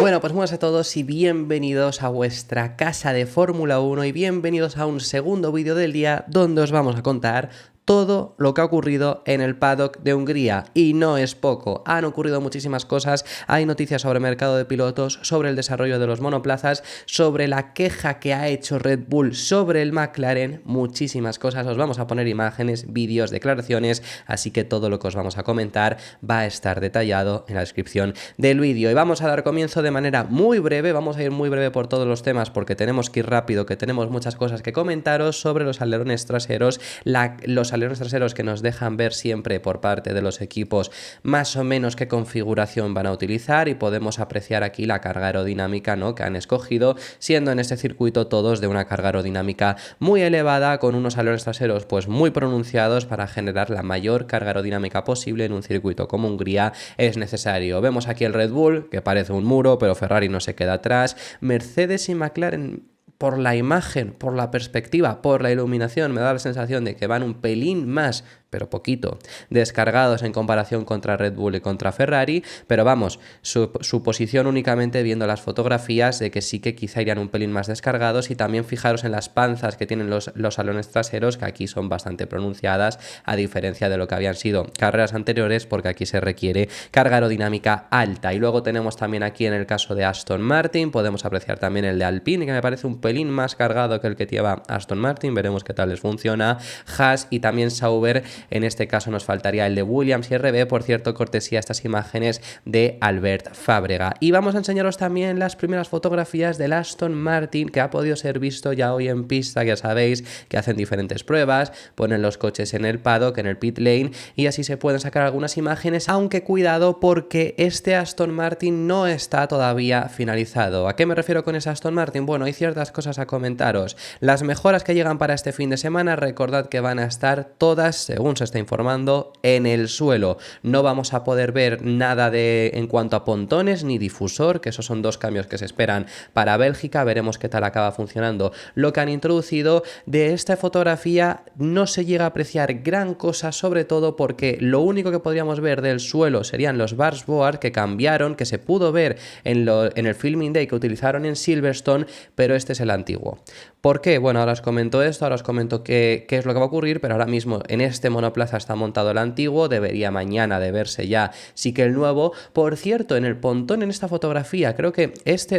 Bueno, pues buenas a todos y bienvenidos a vuestra casa de Fórmula 1 y bienvenidos a un segundo vídeo del día donde os vamos a contar todo lo que ha ocurrido en el paddock de Hungría, y no es poco. Han ocurrido muchísimas cosas, hay noticias sobre el mercado de pilotos, sobre el desarrollo de los monoplazas, sobre la queja que ha hecho Red Bull sobre el McLaren, muchísimas cosas. Os vamos a poner imágenes, vídeos, declaraciones, así que todo lo que os vamos a comentar va a estar detallado en la descripción del vídeo. Y vamos a dar comienzo de manera muy breve, vamos a ir muy breve por todos los temas porque tenemos que ir rápido, que tenemos muchas cosas que comentaros sobre los alerones traseros, los alerones traseros que nos dejan ver siempre por parte de los equipos más o menos qué configuración van a utilizar, y podemos apreciar aquí la carga aerodinámica, ¿no?, que han escogido, siendo en este circuito todos de una carga aerodinámica muy elevada, con unos alerones traseros pues muy pronunciados para generar la mayor carga aerodinámica posible en un circuito como Hungría es necesario. Vemos aquí el Red Bull, que parece un muro, pero Ferrari no se queda atrás. Mercedes y McLaren, por la imagen, por la perspectiva, por la iluminación, me da la sensación de que van un pelín más, pero poquito, descargados en comparación contra Red Bull y contra Ferrari, pero vamos, su posición únicamente viendo las fotografías de que sí que quizá irían un pelín más descargados. Y también fijaros en las panzas que tienen los alerones traseros, que aquí son bastante pronunciadas, a diferencia de lo que habían sido carreras anteriores, porque aquí se requiere carga aerodinámica alta. Y luego tenemos también aquí en el caso de Aston Martin, podemos apreciar también el de Alpine, que me parece un pelín más cargado que el que lleva Aston Martin, veremos qué tal les funciona. Haas y también Sauber. En este caso nos faltaría el de Williams y RB, por cierto, cortesía estas imágenes de Albert Fábrega. Y vamos a enseñaros también las primeras fotografías del Aston Martin, que ha podido ser visto ya hoy en pista. Ya sabéis que hacen diferentes pruebas, ponen los coches en el paddock, en el pit lane, y así se pueden sacar algunas imágenes, aunque cuidado porque este Aston Martin no está todavía finalizado. ¿A qué me refiero con ese Aston Martin? Bueno, hay ciertas cosas a comentaros. Las mejoras que llegan para este fin de semana, recordad que van a estar todas, según se está informando, en el suelo. No vamos a poder ver nada en cuanto a pontones ni difusor, que esos son dos cambios que se esperan para Bélgica. Veremos qué tal acaba funcionando lo que han introducido. De esta fotografía no se llega a apreciar gran cosa, sobre todo porque lo único que podríamos ver del suelo serían los bargeboard que cambiaron, que se pudo ver en el filming day que utilizaron en Silverstone, pero este es el antiguo. ¿Por qué? Bueno, ahora os comento esto, ahora os comento qué es lo que va a ocurrir, pero ahora mismo en este monoplaza está montado el antiguo, debería mañana de verse ya sí que el nuevo. Por cierto, en el pontón, en esta fotografía, creo que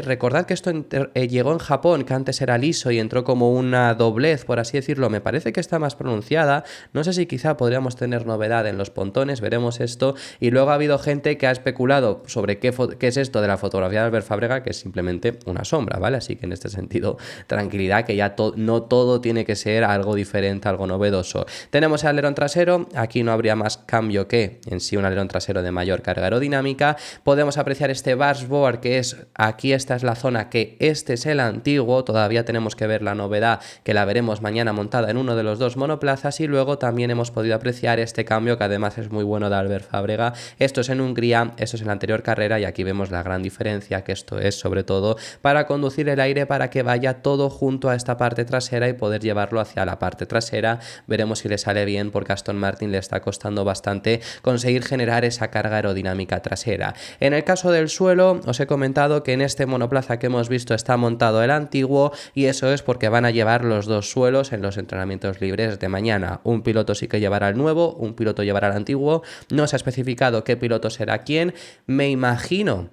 recordad que esto llegó en Japón, que antes era liso y entró como una doblez, por así decirlo, me parece que está más pronunciada. No sé si quizá podríamos tener novedad en los pontones, veremos esto. Y luego ha habido gente que ha especulado sobre qué es esto de la fotografía de Albert Fábrega, que es simplemente una sombra, ¿vale? Así que en este sentido, tranquilidad, que ya no todo tiene que ser algo diferente, algo novedoso. Tenemos el alerón trasero, aquí no habría más cambio que en sí un alerón trasero de mayor carga aerodinámica. Podemos apreciar este dashboard, que es aquí, esta es la zona, que este es el antiguo, todavía tenemos que ver la novedad, que la veremos mañana montada en uno de los dos monoplazas. Y luego también hemos podido apreciar este cambio, que además es muy bueno, de Albert Fábrega. Esto es en Hungría, esto es en la anterior carrera, y aquí vemos la gran diferencia, que esto es sobre todo para conducir el aire, para que vaya todo junto a esta parte trasera y poder llevarlo hacia la parte trasera. Veremos si le sale bien, porque a Aston Martin le está costando bastante conseguir generar esa carga aerodinámica trasera. En el caso del suelo, os he comentado que en este monoplaza que hemos visto está montado el antiguo, y eso es porque van a llevar los dos suelos en los entrenamientos libres de mañana. Un piloto sí que llevará el nuevo, un piloto llevará el antiguo. No se ha especificado qué piloto será quién. Me imagino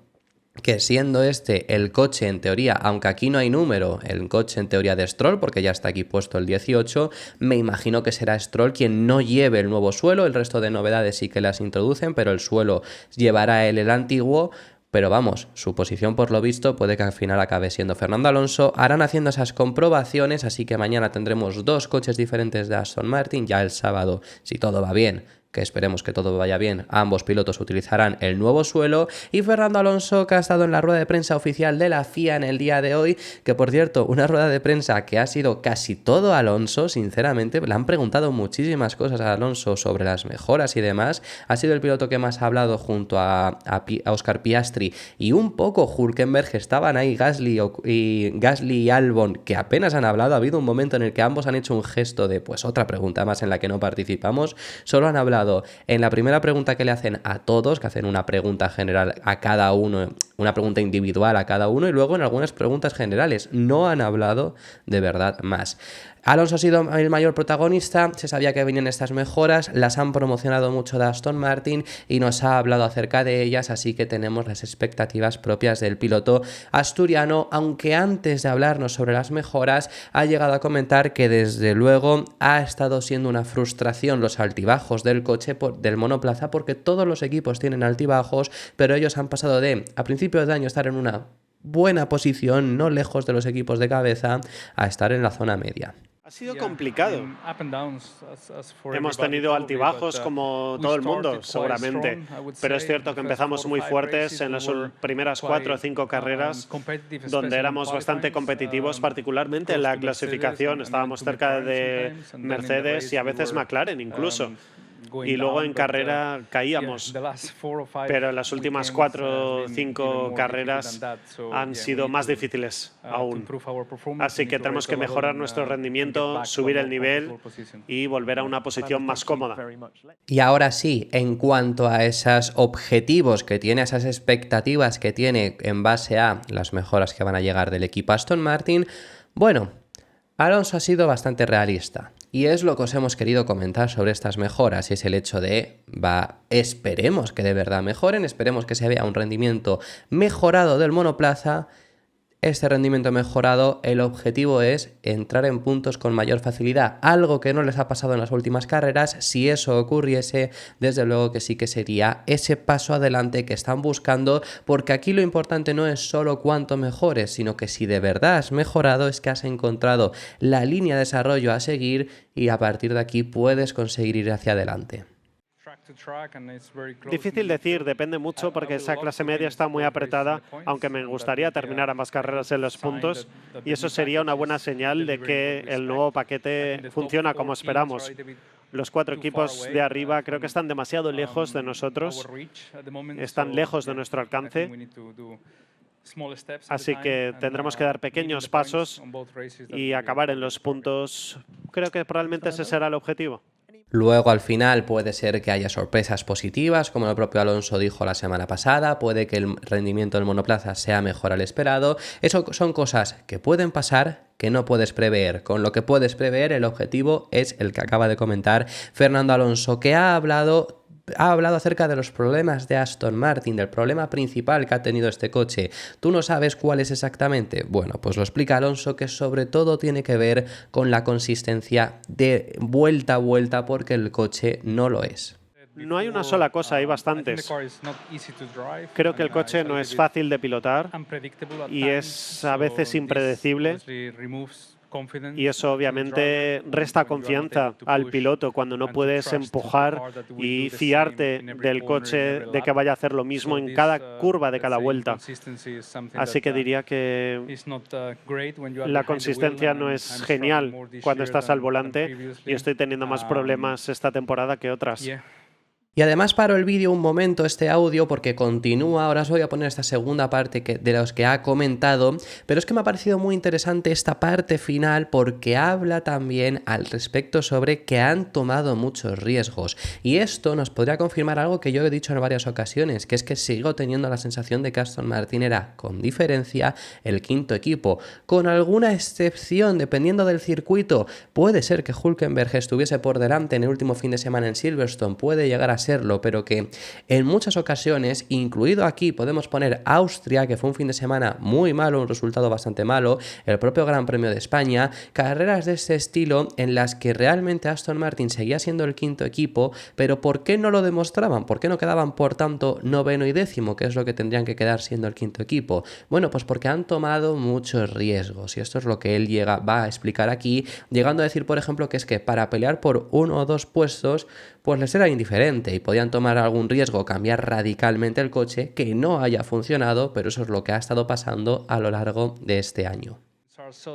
que siendo este el coche en teoría, aunque aquí no hay número, el coche en teoría de Stroll, porque ya está aquí puesto el 18, me imagino que será Stroll quien no lleve el nuevo suelo. El resto de novedades sí que las introducen, pero el suelo llevará él el antiguo. Pero vamos, su posición por lo visto puede que al final acabe siendo Fernando Alonso. Harán haciendo esas comprobaciones, así que mañana tendremos dos coches diferentes de Aston Martin. Ya el sábado, si todo va bien, que esperemos que todo vaya bien, ambos pilotos utilizarán el nuevo suelo. Y Fernando Alonso, que ha estado en la rueda de prensa oficial de la FIA en el día de hoy, que por cierto, una rueda de prensa que ha sido casi todo Alonso, sinceramente, le han preguntado muchísimas cosas a Alonso sobre las mejoras y demás. Ha sido el piloto que más ha hablado junto a Oscar Piastri y un poco Hülkenberg. Estaban ahí Gasly y Albon, que apenas han hablado. Ha habido un momento en el que ambos han hecho un gesto de pues otra pregunta más en la que no participamos. Solo han hablado en la primera pregunta que le hacen a todos, que hacen una pregunta general a cada uno una pregunta individual a cada uno y luego en algunas preguntas generales. No han hablado de verdad más. Alonso ha sido el mayor protagonista, se sabía que venían estas mejoras, las han promocionado mucho de Aston Martin y nos ha hablado acerca de ellas, así que tenemos las expectativas propias del piloto asturiano, aunque antes de hablarnos sobre las mejoras ha llegado a comentar que desde luego ha estado siendo una frustración los altibajos del coche del monoplaza, porque todos los equipos tienen altibajos, pero ellos han pasado de a principios de año estar en una buena posición, no lejos de los equipos de cabeza, a estar en la zona media. Ha sido complicado. Hemos tenido altibajos como todo el mundo, seguramente, pero es cierto que empezamos muy fuertes en las primeras 4 o 5 carreras, donde éramos bastante competitivos, particularmente en la clasificación. Estábamos cerca de Mercedes y a veces McLaren incluso. Y luego en carrera caíamos, pero en las últimas 4 o 5 carreras han sido más difíciles aún. Así que tenemos que mejorar nuestro rendimiento, subir el nivel y volver a una posición más cómoda. Y ahora sí, en cuanto a esos objetivos que tiene, esas expectativas que tiene en base a las mejoras que van a llegar del equipo Aston Martin, bueno, Alonso ha sido bastante realista. Y es lo que os hemos querido comentar sobre estas mejoras, y es el hecho de, esperemos que de verdad mejoren, esperemos que se vea un rendimiento mejorado del monoplaza. Este rendimiento mejorado, el objetivo es entrar en puntos con mayor facilidad, algo que no les ha pasado en las últimas carreras. Si eso ocurriese, desde luego que sí que sería ese paso adelante que están buscando, porque aquí lo importante no es solo cuánto mejores, sino que si de verdad has mejorado es que has encontrado la línea de desarrollo a seguir y a partir de aquí puedes conseguir ir hacia adelante. Difícil decir, depende mucho porque esa clase media está muy apretada, aunque me gustaría terminar ambas carreras en los puntos y eso sería una buena señal de que el nuevo paquete funciona como esperamos. Los 4 equipos de arriba creo que están demasiado lejos de nosotros, están lejos de nuestro alcance. Así que tendremos que dar pequeños pasos y acabar en los puntos. Creo que probablemente ese será el objetivo. Luego al final puede ser que haya sorpresas positivas, como el propio Alonso dijo la semana pasada, puede que el rendimiento del monoplaza sea mejor al esperado. Eso son cosas que pueden pasar, que no puedes prever. Con lo que puedes prever, el objetivo es el que acaba de comentar Fernando Alonso, que ha hablado acerca de los problemas de Aston Martin, del problema principal que ha tenido este coche. ¿Tú no sabes cuál es exactamente? Bueno, pues lo explica Alonso, que sobre todo tiene que ver con la consistencia de vuelta a vuelta, porque el coche no lo es. No hay una sola cosa, hay bastantes. Creo que el coche no es fácil de pilotar y es a veces impredecible. Y eso obviamente resta confianza al piloto cuando no puedes empujar y fiarte del coche de que vaya a hacer lo mismo en cada curva de cada vuelta. Así que diría que la consistencia no es genial cuando estás al volante y estoy teniendo más problemas esta temporada que otras. Y además paro el vídeo un momento, este audio, porque continúa. Ahora os voy a poner esta segunda parte de los que ha comentado, pero es que me ha parecido muy interesante esta parte final porque habla también al respecto sobre que han tomado muchos riesgos. Y esto nos podría confirmar algo que yo he dicho en varias ocasiones, que es que sigo teniendo la sensación de que Aston Martin era, con diferencia, el quinto equipo. Con alguna excepción, dependiendo del circuito, puede ser que Hülkenberg estuviese por delante en el último fin de semana en Silverstone, puede llegar a serlo, pero que en muchas ocasiones, incluido aquí, podemos poner Austria, que fue un fin de semana muy malo, un resultado bastante malo, el propio Gran Premio de España, carreras de este estilo en las que realmente Aston Martin seguía siendo el quinto equipo, pero ¿por qué no lo demostraban? ¿Por qué no quedaban, por tanto, noveno y décimo, que es lo que tendrían que quedar siendo el quinto equipo? Bueno, pues porque han tomado muchos riesgos, y esto es lo que él va a explicar aquí, llegando a decir, por ejemplo, que es que para pelear por 1 o 2 puestos, pues les era indiferente y podían tomar algún riesgo, cambiar radicalmente el coche, que no haya funcionado, pero eso es lo que ha estado pasando a lo largo de este año.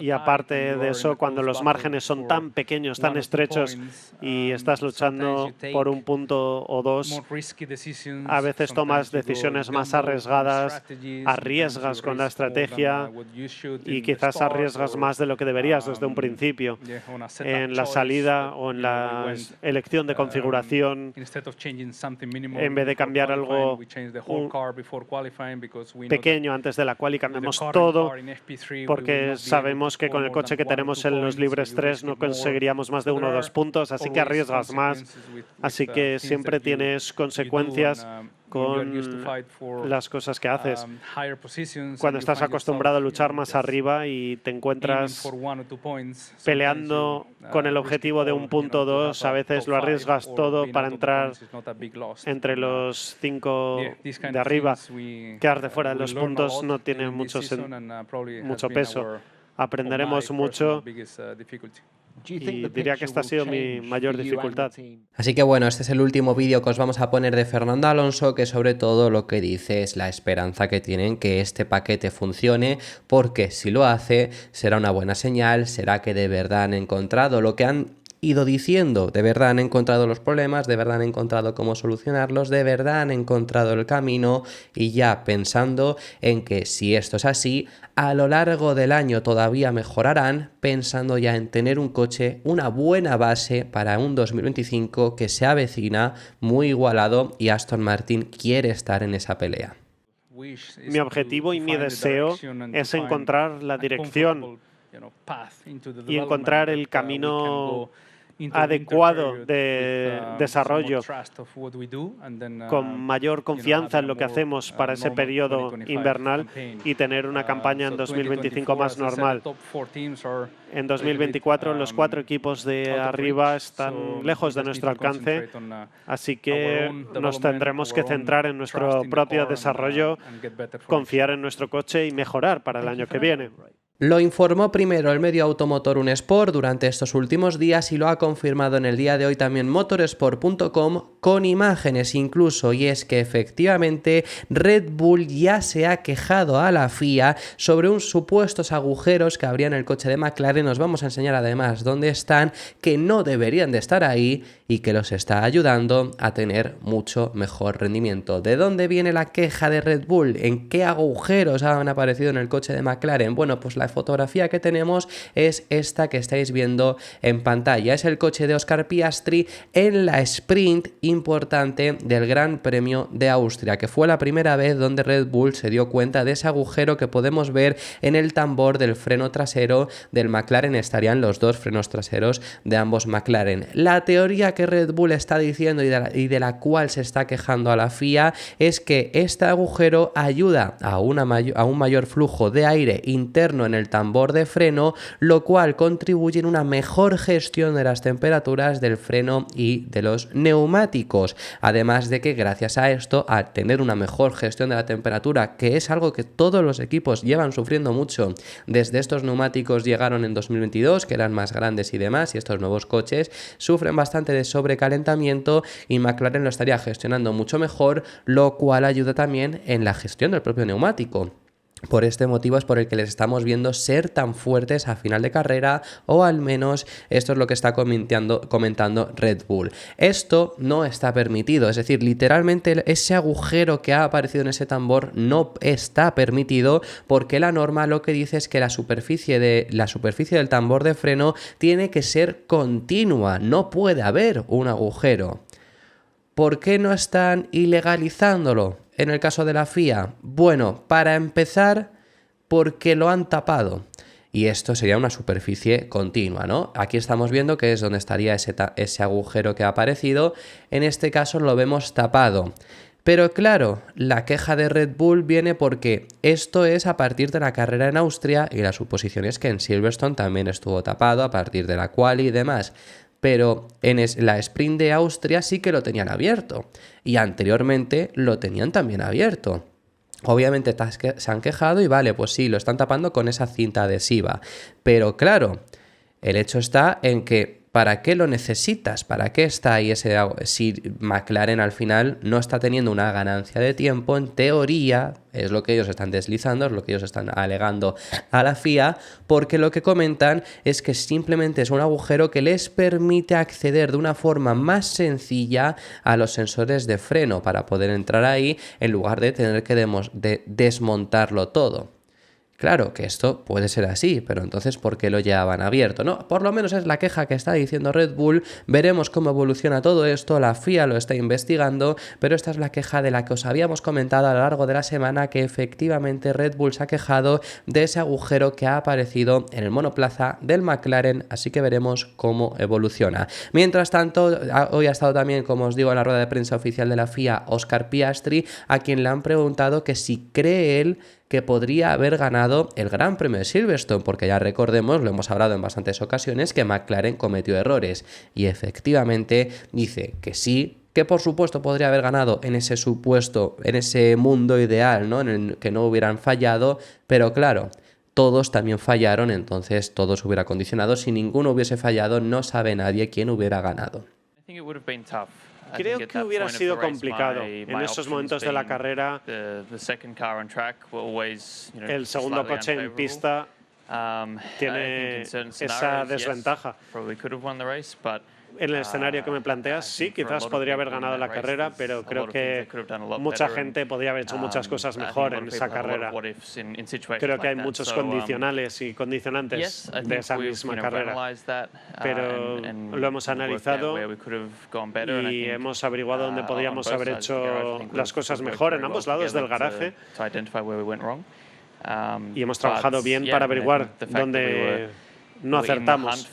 Y aparte de eso, cuando los márgenes son tan pequeños, tan estrechos y estás luchando por un punto o dos, a veces tomas decisiones más arriesgadas, arriesgas con la estrategia y quizás arriesgas más de lo que deberías desde un principio en la salida o en la elección de configuración. En vez de cambiar algo pequeño antes de la quali, cambiamos todo porque sabemos que con el coche que tenemos en los libres 3 no conseguiríamos más de 1 o 2 puntos, así que arriesgas más. Así que siempre tienes consecuencias con las cosas que haces. Cuando estás acostumbrado a luchar más arriba y te encuentras peleando con el objetivo de un punto o dos, a veces lo arriesgas todo para entrar entre los 5 de arriba. Quedarte fuera de los puntos no tiene mucho peso. Aprenderemos mucho y diría que esta ha sido mi mayor dificultad. Así que bueno, este es el último vídeo que os vamos a poner de Fernando Alonso, que sobre todo lo que dice es la esperanza que tienen que este paquete funcione, porque si lo hace será una buena señal, será que de verdad han encontrado lo que han ido diciendo, de verdad han encontrado los problemas, de verdad han encontrado cómo solucionarlos, de verdad han encontrado el camino, y ya pensando en que si esto es así, a lo largo del año todavía mejorarán, pensando ya en tener un coche, una buena base para un 2025 que se avecina muy igualado, y Aston Martin quiere estar en esa pelea. Mi objetivo y mi deseo es encontrar la dirección y encontrar el camino adecuado de desarrollo, con mayor confianza en lo que hacemos para ese periodo invernal y tener una campaña en 2025 más normal. En 2024 los 4 equipos de arriba están lejos de nuestro alcance, así que nos tendremos que centrar en nuestro propio desarrollo, confiar en nuestro coche y mejorar para el año que viene. Lo informó primero el medio automotor Unesport durante estos últimos días y lo ha confirmado en el día de hoy también motorsport.com con imágenes incluso, y es que efectivamente Red Bull ya se ha quejado a la FIA sobre unos supuestos agujeros que habría en el coche de McLaren. Nos vamos a enseñar además dónde están, que no deberían de estar ahí y que los está ayudando a tener mucho mejor rendimiento. ¿De dónde viene la queja de Red Bull? ¿En qué agujeros han aparecido en el coche de McLaren? Bueno, pues la fotografía que tenemos es esta que estáis viendo en pantalla. Es el coche de Oscar Piastri en la sprint importante del Gran Premio de Austria, que fue la primera vez donde Red Bull se dio cuenta de ese agujero que podemos ver en el tambor del freno trasero del McLaren. Estarían los 2 frenos traseros de ambos McLaren. La teoría que Red Bull está diciendo y de la cual se está quejando a la FIA es que este agujero ayuda a un mayor flujo de aire interno en el tambor de freno, lo cual contribuye en una mejor gestión de las temperaturas del freno y de los neumáticos. Además de que gracias a esto, al tener una mejor gestión de la temperatura, que es algo que todos los equipos llevan sufriendo mucho desde estos neumáticos llegaron en 2022, que eran más grandes y demás, y estos nuevos coches sufren bastante de sobrecalentamiento, y McLaren lo estaría gestionando mucho mejor, lo cual ayuda también en la gestión del propio neumático. Por este motivo es por el que les estamos viendo ser tan fuertes a final de carrera, o al menos esto es lo que está comentando Red Bull. Esto no está permitido, es decir, literalmente ese agujero que ha aparecido en ese tambor no está permitido, porque la norma lo que dice es que la superficie del tambor de freno tiene que ser continua, no puede haber un agujero. ¿Por qué no están ilegalizándolo en el caso de la FIA? Bueno, para empezar, porque lo han tapado. Y esto sería una superficie continua, ¿no? Aquí estamos viendo que es donde estaría ese agujero que ha aparecido. En este caso lo vemos tapado. Pero claro, la queja de Red Bull viene porque esto es a partir de la carrera en Austria, y la suposición es que en Silverstone también estuvo tapado a partir de la quali y demás. Pero en la sprint de Austria sí que lo tenían abierto, y anteriormente lo tenían también abierto. Obviamente se han quejado y vale, pues sí, lo están tapando con esa cinta adhesiva. Pero claro, el hecho está en que ¿Para qué lo necesitas? ¿Para qué está ahí ese? Si McLaren al final no está teniendo una ganancia de tiempo, en teoría, es lo que ellos están deslizando, es lo que ellos están alegando a la FIA, porque lo que comentan es que simplemente es un agujero que les permite acceder de una forma más sencilla a los sensores de freno para poder entrar ahí en lugar de tener que desmontarlo todo. Claro que esto puede ser así, pero entonces ¿por qué lo llevaban abierto? No, por lo menos es la queja que está diciendo Red Bull. Veremos cómo evoluciona todo esto, la FIA lo está investigando, pero esta es la queja de la que os habíamos comentado a lo largo de la semana, que efectivamente Red Bull se ha quejado de ese agujero que ha aparecido en el monoplaza del McLaren, así que veremos cómo evoluciona. Mientras tanto, hoy ha estado también, como os digo, en la rueda de prensa oficial de la FIA, Oscar Piastri, a quien le han preguntado que si cree él que podría haber ganado el Gran Premio de Silverstone, porque ya recordemos, lo hemos hablado en bastantes ocasiones, que McLaren cometió errores, y efectivamente dice que sí, que por supuesto podría haber ganado en ese supuesto, en ese mundo ideal, ¿no?, en el que no hubieran fallado, pero claro, todos también fallaron, entonces todo se hubiera condicionado. Si ninguno hubiese fallado, no sabe nadie quién hubiera ganado. Creo que hubiera sido complicado. En esos momentos de la carrera, el segundo coche en pista tiene esa desventaja. En el escenario que me planteas, sí, quizás podría haber ganado la carrera, pero creo que mucha gente podría haber hecho muchas cosas mejor en esa carrera. Creo que hay muchos condicionales y condicionantes de esa misma carrera, pero lo hemos analizado y hemos averiguado dónde podíamos haber hecho las cosas mejor en ambos lados del garaje, y hemos trabajado bien para averiguar dónde no acertamos,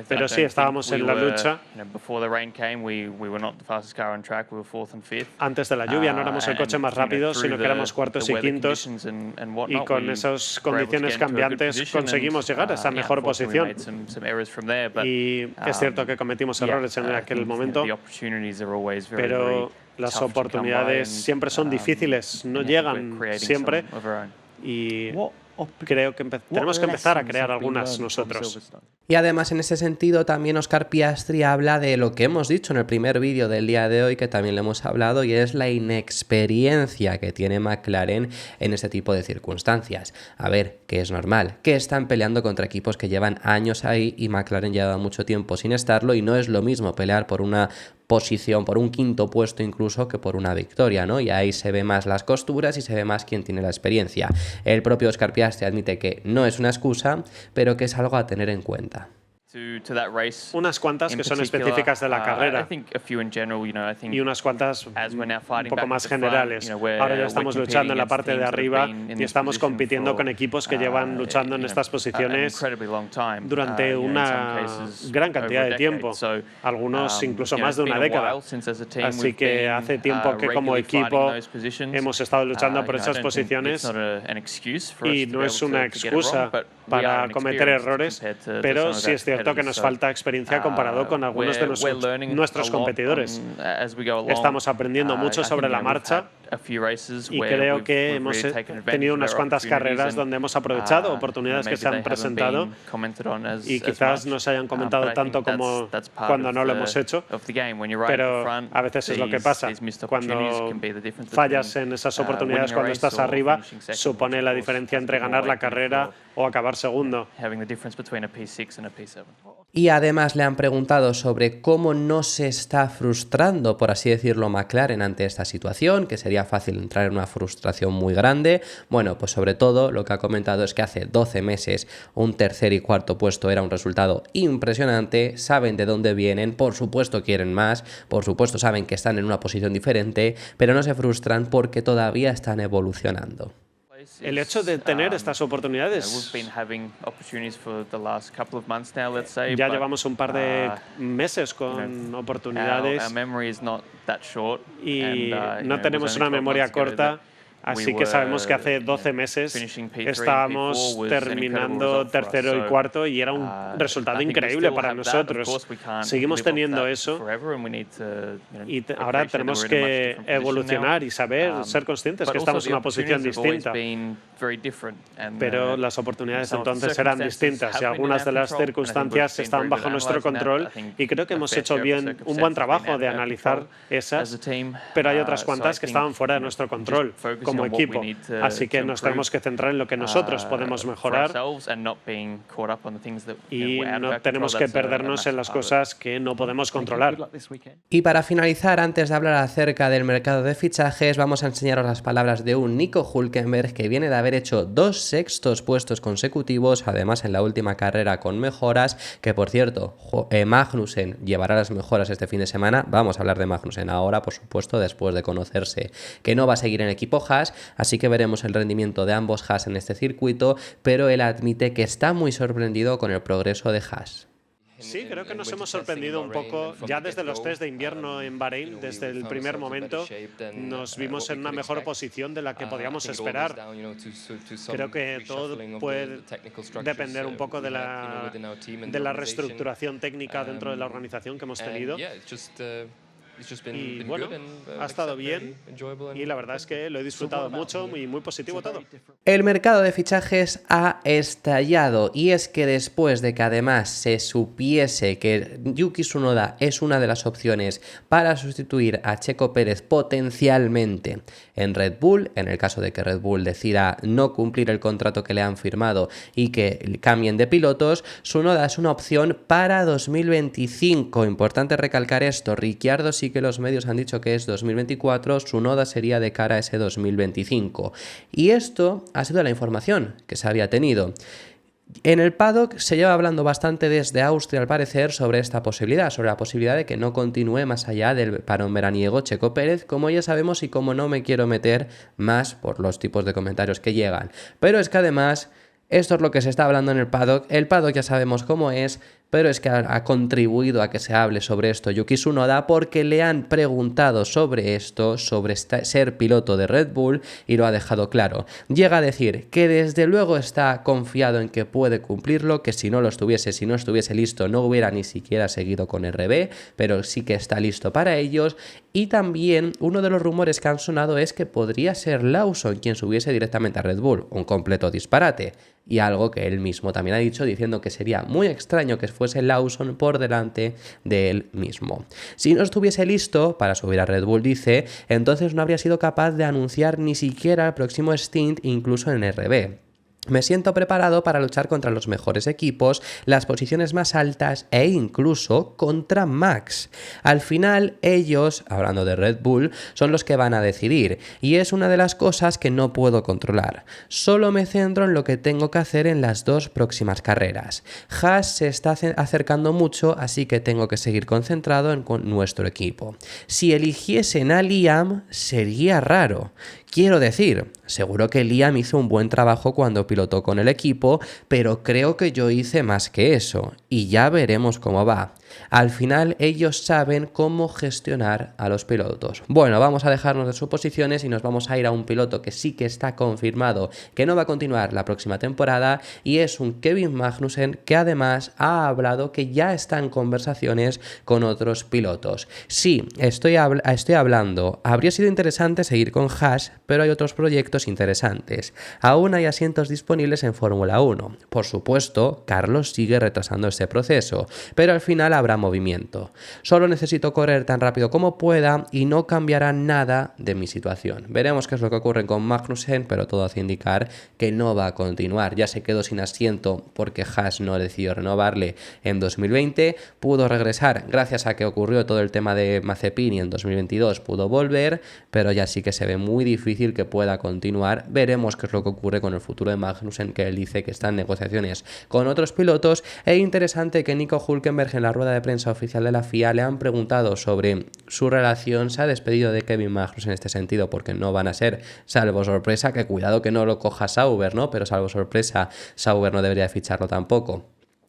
pero sí estábamos en la lucha. Antes de la lluvia no éramos el coche más rápido, sino que éramos cuartos y quintos, y con esas condiciones cambiantes conseguimos llegar a esa mejor posición. Y es cierto que cometimos errores en aquel momento, pero las oportunidades siempre son difíciles, no llegan siempre, y creo que tenemos que empezar a crear algunas nosotros. Y además, en ese sentido, también Oscar Piastri habla de lo que hemos dicho en el primer vídeo del día de hoy, que también le hemos hablado, y es la inexperiencia que tiene McLaren en este tipo de circunstancias. A ver, que es normal, que están peleando contra equipos que llevan años ahí, y McLaren lleva mucho tiempo sin estarlo, y no es lo mismo pelear por una posición, por un quinto puesto incluso, que por una victoria, ¿no? Y ahí se ve más las costuras y se ve más quién tiene la experiencia. El propio Oscar Piastri admite que no es una excusa, pero que es algo a tener en cuenta. Unas cuantas que son específicas de la carrera y unas cuantas un poco más generales. Ahora ya estamos luchando en la parte de arriba y estamos compitiendo con equipos que llevan luchando en estas posiciones durante una gran cantidad de tiempo, algunos incluso más de una década. Así que hace tiempo que como equipo hemos estado luchando por esas posiciones, y no es una excusa para cometer errores, pero sí es cierto que nos falta experiencia comparado con algunos de nuestros competidores. Estamos aprendiendo mucho sobre la marcha, y creo que hemos tenido unas cuantas carreras donde hemos aprovechado oportunidades que se han presentado y quizás no se hayan comentado tanto como cuando no lo hemos hecho, pero a veces es lo que pasa. Cuando fallas en esas oportunidades cuando estás arriba, supone la diferencia entre ganar la carrera o acabar segundo. Y además le han preguntado sobre cómo no se está frustrando, por así decirlo, McLaren ante esta situación, que sería fácil entrar en una frustración muy grande. Bueno, pues sobre todo lo que ha comentado es que hace 12 meses un tercer y cuarto puesto era un resultado impresionante, saben de dónde vienen, por supuesto quieren más, por supuesto saben que están en una posición diferente, pero no se frustran porque todavía están evolucionando. El hecho de tener estas oportunidades, ya llevamos un par de meses con oportunidades y no tenemos una memoria corta. Así que sabemos que hace 12 meses estábamos terminando tercero y cuarto y era un resultado increíble para nosotros. Seguimos teniendo eso y ahora tenemos que evolucionar y saber, ser conscientes que estamos en una posición distinta. Pero las oportunidades entonces eran distintas y algunas de las circunstancias estaban bajo nuestro control y creo que hemos hecho un buen trabajo de analizar esas, pero hay otras cuantas que estaban fuera de nuestro control como equipo. Así que nos tenemos que centrar en lo que nosotros podemos mejorar y no tenemos que perdernos en las cosas que no podemos controlar. Y para finalizar, antes de hablar acerca del mercado de fichajes, vamos a enseñaros las palabras de un Nico Hülkenberg que viene de haber hecho 2 sextos puestos consecutivos, además en la última carrera con mejoras, que por cierto, Magnussen llevará las mejoras este fin de semana. Vamos a hablar de Magnussen ahora, por supuesto, después de conocerse que no va a seguir en el equipo Haas, así que veremos el rendimiento de ambos Haas en este circuito, pero él admite que está muy sorprendido con el progreso de Haas. Sí, creo que nos hemos sorprendido un poco ya desde los test de invierno en Bahrein. Desde el primer momento nos vimos en una mejor posición de la que podíamos esperar. Creo que todo puede depender un poco de la reestructuración técnica dentro de la organización que hemos tenido. Y bueno, ha estado bien y la verdad es que lo he disfrutado mucho y muy positivo todo. El mercado de fichajes ha estallado y es que después de que además se supiese que Yuki Tsunoda es una de las opciones para sustituir a Checo Pérez potencialmente en Red Bull, en el caso de que Red Bull decida no cumplir el contrato que le han firmado y que cambien de pilotos, Tsunoda es una opción para 2025. Importante recalcar esto, Ricciardo sí que los medios han dicho que es 2024, Tsunoda sería de cara a ese 2025. Y esto ha sido la información que se había tenido. En el paddock se lleva hablando bastante desde Austria, al parecer, sobre esta posibilidad, sobre la posibilidad de que no continúe más allá del parón veraniego Checo Pérez, como ya sabemos y como no me quiero meter más por los tipos de comentarios que llegan. Pero es que además, esto es lo que se está hablando en el paddock ya sabemos cómo es, pero es que ha contribuido a que se hable sobre esto Yuki Tsunoda porque le han preguntado sobre esto, sobre ser piloto de Red Bull y lo ha dejado claro. Llega a decir que desde luego está confiado en que puede cumplirlo, que si no estuviese listo no hubiera ni siquiera seguido con RB, pero sí que está listo para ellos. Y también uno de los rumores que han sonado es que podría ser Lawson quien subiese directamente a Red Bull, un completo disparate. Y algo que él mismo también ha dicho, diciendo que sería muy extraño que fuese Lawson por delante de él mismo. Si no estuviese listo para subir a Red Bull, dice, entonces no habría sido capaz de anunciar ni siquiera el próximo stint incluso en RB. Me siento preparado para luchar contra los mejores equipos, las posiciones más altas e incluso contra Max. Al final, ellos, hablando de Red Bull, son los que van a decidir y es una de las cosas que no puedo controlar. Solo me centro en lo que tengo que hacer en las 2 próximas carreras. Haas se está acercando mucho, así que tengo que seguir concentrado en nuestro equipo. Si eligiesen a Liam, sería raro. Quiero decir, seguro que Liam hizo un buen trabajo cuando pilotó con el equipo, pero creo que yo hice más que eso, y ya veremos cómo va. Al final ellos saben cómo gestionar a los pilotos. Bueno, vamos a dejarnos de suposiciones y nos vamos a ir a un piloto que sí que está confirmado que no va a continuar la próxima temporada y es un Kevin Magnussen que además ha hablado que ya está en conversaciones con otros pilotos. Sí, estoy hablando, habría sido interesante seguir con Haas, pero hay otros proyectos interesantes. Aún hay asientos disponibles en Fórmula 1. Por supuesto, Carlos sigue retrasando este proceso, pero al final habrá movimiento. Solo necesito correr tan rápido como pueda y no cambiará nada de mi situación. Veremos qué es lo que ocurre con Magnussen, pero todo hace indicar que no va a continuar. Ya se quedó sin asiento porque Haas no decidió renovarle en 2020. Pudo regresar gracias a que ocurrió todo el tema de Mazepin y en 2022 pudo volver, pero ya sí que se ve muy difícil que pueda continuar. Veremos qué es lo que ocurre con el futuro de Magnussen, que él dice que está en negociaciones con otros pilotos. Es interesante que Nico Hülkenberg en la rueda de prensa oficial de la FIA le han preguntado sobre su relación. Se ha despedido de Kevin Magnussen en este sentido porque no van a ser, salvo sorpresa, que cuidado que no lo coja Sauber, ¿no? Pero salvo sorpresa, Sauber no debería ficharlo tampoco.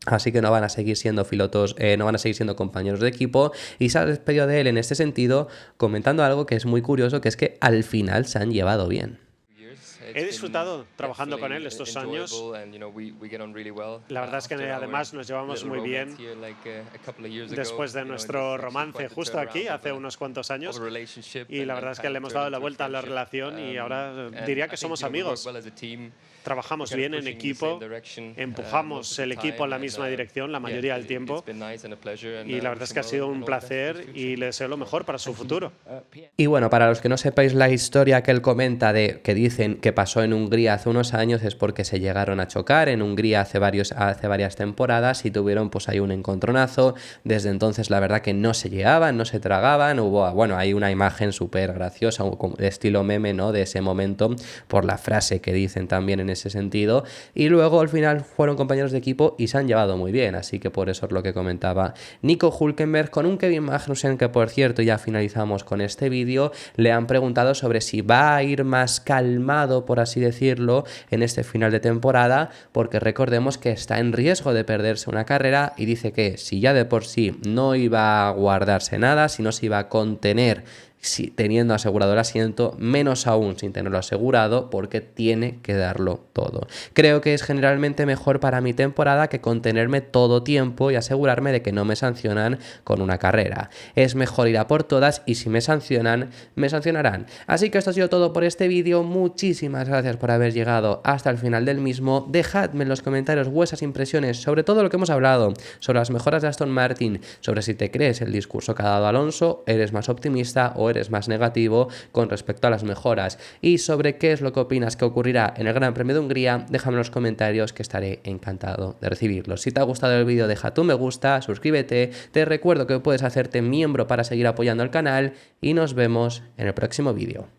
Así que no van a seguir siendo pilotos, no van a seguir siendo compañeros de equipo, y se ha despedido de él en este sentido comentando algo que es muy curioso, que es que al final se han llevado bien. He disfrutado trabajando con él estos años. La verdad es que además nos llevamos muy bien después de nuestro romance justo aquí, hace unos cuantos años. Y la verdad es que le hemos dado la vuelta a la relación y ahora diría que somos amigos. Trabajamos bien en equipo, empujamos el equipo en la misma dirección la mayoría del tiempo. Y la verdad es que ha sido un placer y le deseo lo mejor para su futuro. Y bueno, para los que no sepáis la historia que él comenta de que dicen que pasó en Hungría hace unos años, es porque se llegaron a chocar en Hungría hace varias temporadas y tuvieron pues ahí un encontronazo. Desde entonces la verdad que no se llegaban, no se tragaban. Bueno, hay una imagen súper graciosa, de estilo meme, ¿no? De ese momento, por la frase que dicen también en ese sentido. Y luego al final fueron compañeros de equipo y se han llevado muy bien, así que por eso es lo que comentaba Nico Hülkenberg con un Kevin Magnussen que, por cierto, ya finalizamos con este vídeo. Le han preguntado sobre si va a ir más calmado, por así decirlo, en este final de temporada, porque recordemos que está en riesgo de perderse una carrera y dice que si ya de por sí no iba a guardarse nada, si no se iba a contener teniendo asegurado el asiento, menos aún sin tenerlo asegurado, porque tiene que darlo todo. Creo que es generalmente mejor para mi temporada que contenerme todo tiempo y asegurarme de que no me sancionan con una carrera. Es mejor ir a por todas y si me sancionan, me sancionarán. Así que esto ha sido todo por este vídeo. Muchísimas gracias por haber llegado hasta el final del mismo. Dejadme en los comentarios vuestras impresiones sobre todo lo que hemos hablado, sobre las mejoras de Aston Martin, sobre si te crees el discurso que ha dado Alonso, eres más optimista o eres más negativo con respecto a las mejoras, y sobre qué es lo que opinas que ocurrirá en el Gran Premio de Hungría. Déjame en los comentarios que estaré encantado de recibirlos. Si te ha gustado el vídeo, deja tu me gusta, suscríbete, te recuerdo que puedes hacerte miembro para seguir apoyando el canal y nos vemos en el próximo vídeo.